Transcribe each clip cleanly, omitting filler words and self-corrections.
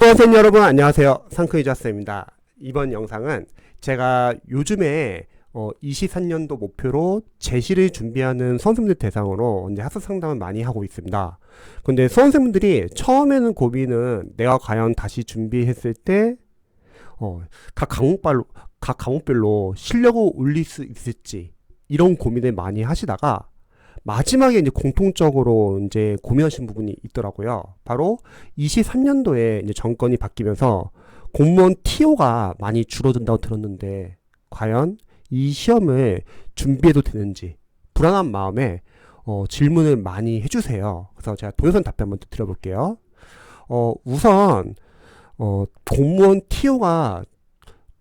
수강생 여러분 안녕하세요. 상크이자스입니다. 이번 영상은 제가 요즘에 23년도 목표로 제시를 준비하는 수험생들 대상으로 이제 학습 상담을 많이 하고 있습니다. 근데 수험생분들이 처음에는 고민은 내가 과연 다시 준비했을 때 각 과목별로 실력을 올릴 수 있을지 이런 고민을 많이 하시다가 마지막에 이제 공통적으로 이제 고민하신 부분이 있더라고요. 바로 23년도에 이제 정권이 바뀌면서 공무원 TO가 많이 줄어든다고 들었는데 과연 이 시험을 준비해도 되는지 불안한 마음에 질문을 많이 해주세요. 그래서 제가 동영상 답변 한번 드려볼게요. 우선 공무원 TO가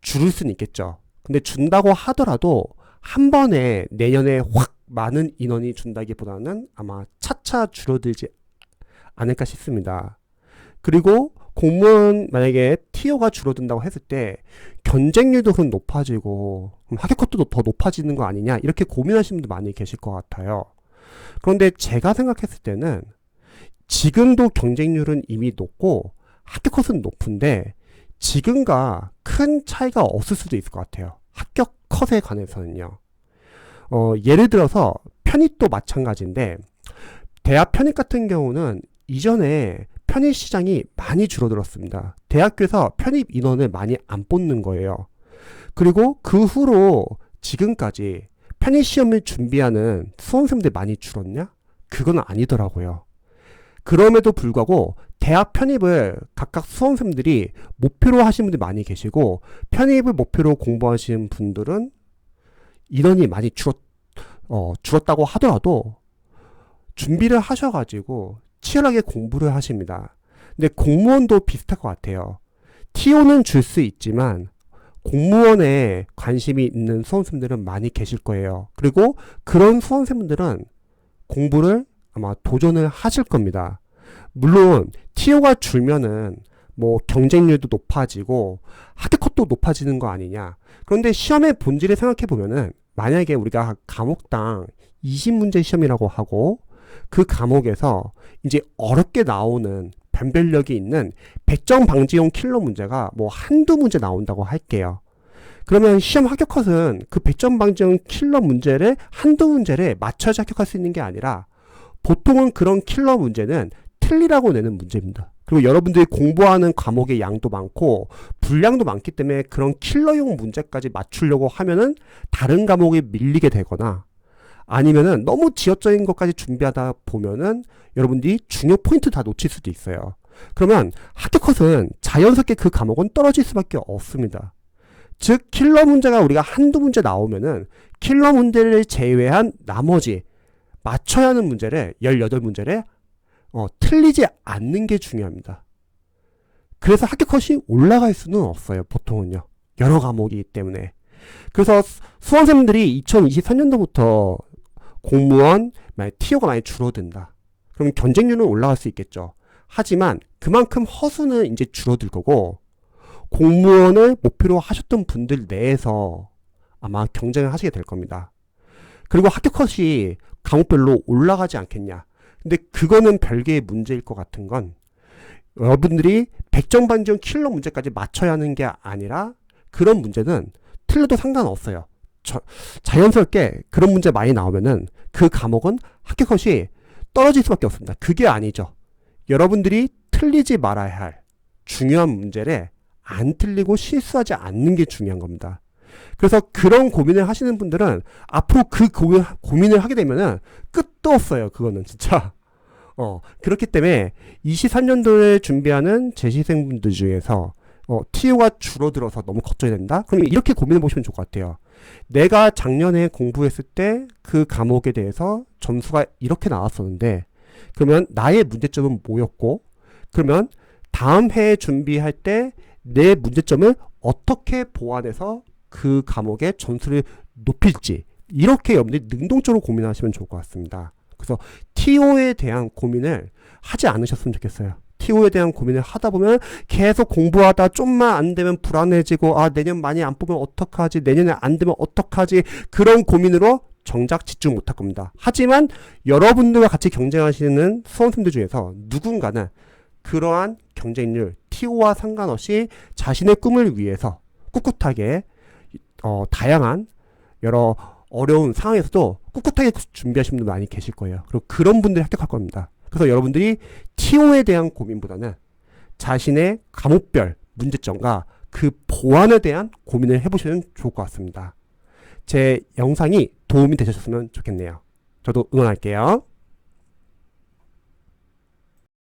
줄을 수는 있겠죠. 근데 준다고 하더라도 한 번에 내년에 확 많은 인원이 준다기보다는 아마 차차 줄어들지 않을까 싶습니다. 그리고 공무원 만약에 TO가 줄어든다고 했을 때 경쟁률도 그럼 높아지고 합격率더 높아지는 거 아니냐 이렇게 고민하시는 분도 많이 계실 것 같아요. 그런데 제가 생각했을 때는 지금도 경쟁률은 이미 높고 합격컷은 높은데 지금과 큰 차이가 없을 수도 있을 것 같아요. 합격 컷에 관해서는요. 예를 들어서 편입도 마찬가지인데 대학 편입 같은 경우는 이전에 편입 시장이 많이 줄어들었습니다. 대학교에서 편입 인원을 많이 안 뽑는 거예요. 그리고 그 후로 지금까지 편입 시험을 준비하는 수험생들 많이 줄었냐? 그건 아니더라고요. 그럼에도 불구하고 대학 편입을 각각 수험생들이 목표로 하시는 분들이 많이 계시고 편입을 목표로 공부하시는 분들은 인원이 많이 줄었다고 하더라도 준비를 하셔가지고 치열하게 공부를 하십니다. 근데 공무원도 비슷할 것 같아요. TO는 줄 수 있지만 공무원에 관심이 있는 수험생들은 많이 계실 거예요. 그리고 그런 수험생분들은 공부를 아마 도전을 하실 겁니다. 물론 TO가 줄면은 뭐 경쟁률도 높아지고 합격컷도 높아지는 거 아니냐. 그런데 시험의 본질을 생각해 보면은 만약에 우리가 과목당 20문제 시험이라고 하고 그 과목에서 이제 어렵게 나오는 변별력이 있는 배점 방지용 킬러 문제가 뭐 한두 문제 나온다고 할게요. 그러면 시험 합격컷은 그 배점 방지용 킬러 문제를 한두 문제를 맞춰야지 합격할 수 있는 게 아니라 보통은 그런 킬러 문제는 틀리라고 내는 문제입니다. 그리고 여러분들이 공부하는 과목의 양도 많고 분량도 많기 때문에 그런 킬러용 문제까지 맞추려고 하면은 다른 과목이 밀리게 되거나 아니면은 너무 지역적인 것까지 준비하다 보면은 여러분들이 중요 포인트 다 놓칠 수도 있어요. 그러면 합격컷은 자연스럽게 그 과목은 떨어질 수밖에 없습니다. 즉 킬러 문제가 우리가 한두 문제 나오면은 킬러 문제를 제외한 나머지 맞춰야 하는 문제를 18문제를 틀리지 않는 게 중요합니다. 그래서 합격컷이 올라갈 수는 없어요. 보통은요. 여러 과목이기 때문에. 그래서 수험생들이 2023년도부터 공무원 TO가 많이 줄어든다. 그럼 경쟁률은 올라갈 수 있겠죠. 하지만 그만큼 허수는 이제 줄어들 거고 공무원을 목표로 하셨던 분들 내에서 아마 경쟁을 하시게 될 겁니다. 그리고 합격컷이 과목별로 올라가지 않겠냐. 근데 그거는 별개의 문제일 것 같은 건 여러분들이 100점 반전 킬러 문제까지 맞춰야 하는 게 아니라 그런 문제는 틀려도 상관없어요. 자연스럽게 그런 문제 많이 나오면은 그 과목은 합격컷이 떨어질 수밖에 없습니다. 그게 아니죠. 여러분들이 틀리지 말아야 할 중요한 문제를 안 틀리고 실수하지 않는 게 중요한 겁니다. 그래서 그런 고민을 하시는 분들은 앞으로 그 고민을 하게 되면은 끝도 없어요. 그거는 진짜. 그렇기 때문에 23년도에 준비하는 재시생분들 중에서 TO가 줄어들어서 너무 걱정이 된다? 그럼 이렇게 고민해 보시면 좋을 것 같아요. 내가 작년에 공부했을 때 그 과목에 대해서 점수가 이렇게 나왔었는데 그러면 나의 문제점은 뭐였고 그러면 다음 해에 준비할 때 내 문제점을 어떻게 보완해서 그 과목의 점수를 높일지 이렇게 여러분들이 능동적으로 고민하시면 좋을 것 같습니다. 그래서 TO에 대한 고민을 하지 않으셨으면 좋겠어요. TO에 대한 고민을 하다 보면 계속 공부하다 좀만 안 되면 불안해지고 내년 많이 안 뽑으면 어떡하지 내년에 안 되면 어떡하지 그런 고민으로 정작 집중 못할 겁니다. 하지만 여러분들과 같이 경쟁하시는 수험생들 중에서 누군가는 그러한 경쟁률 TO와 상관없이 자신의 꿈을 위해서 꿋꿋하게 다양한 여러 어려운 상황에서도 꿋꿋하게 준비하시는 분들 많이 계실 거예요. 그리고 그런 분들이 합격할 겁니다. 그래서 여러분들이 TO에 대한 고민보다는 자신의 과목별 문제점과 그 보완에 대한 고민을 해보시면 좋을 것 같습니다. 제 영상이 도움이 되셨으면 좋겠네요. 저도 응원할게요.